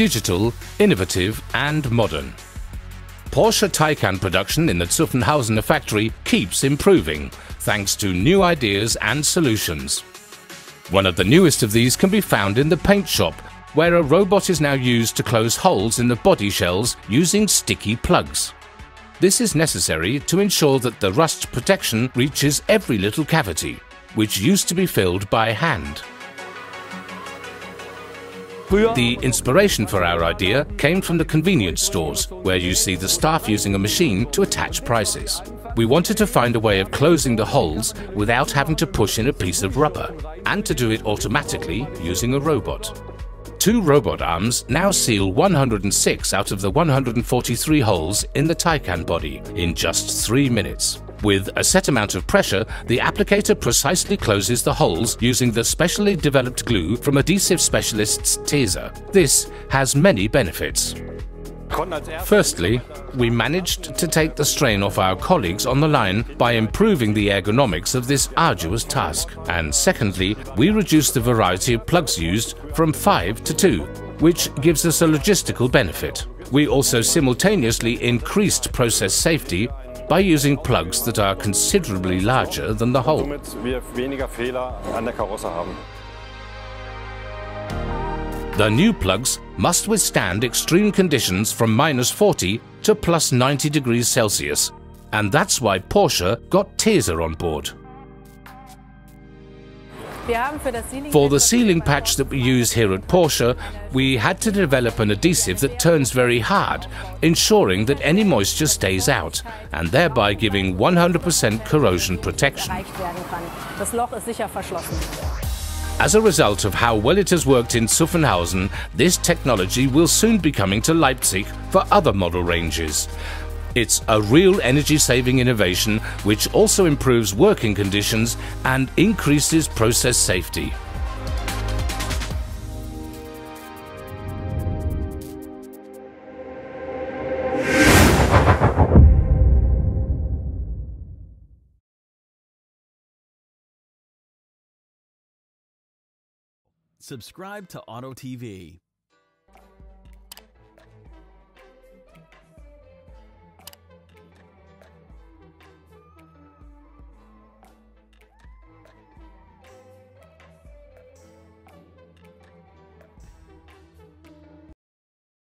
digital, innovative and modern. Porsche Taycan production in the Zuffenhausener factory keeps improving, thanks to new ideas and solutions. One of the newest of these can be found in the paint shop, where a robot is now used to close holes in the body shells using sticky plugs. This is necessary to ensure that the rust protection reaches every little cavity, which used to be filled by hand. The inspiration for our idea came from the convenience stores, where you see the staff using a machine to attach prices. We wanted to find a way of closing the holes without having to push in a piece of rubber, and to do it automatically using a robot. 2 robot arms now seal 106 out of the 143 holes in the Taycan body in just 3 minutes. With a set amount of pressure, the applicator precisely closes the holes using the specially developed glue from adhesive specialists Tesa. This has many benefits. Firstly, we managed to take the strain off our colleagues on the line by improving the ergonomics of this arduous task. And secondly, we reduced the variety of plugs used from 5 to 2, which gives us a logistical benefit. We also simultaneously increased process safety by using plugs that are considerably larger than the hole. The new plugs must withstand extreme conditions from -40 to +90 degrees Celsius, and that's why Porsche got Tesa on board. For the sealing patch that we use here at Porsche, we had to develop an adhesive that turns very hard, ensuring that any moisture stays out, and thereby giving 100% corrosion protection. As a result of how well it has worked in Zuffenhausen, this technology will soon be coming to Leipzig for other model ranges. It's a real energy-saving innovation which also improves working conditions and increases process safety. Subscribe to Auto TV.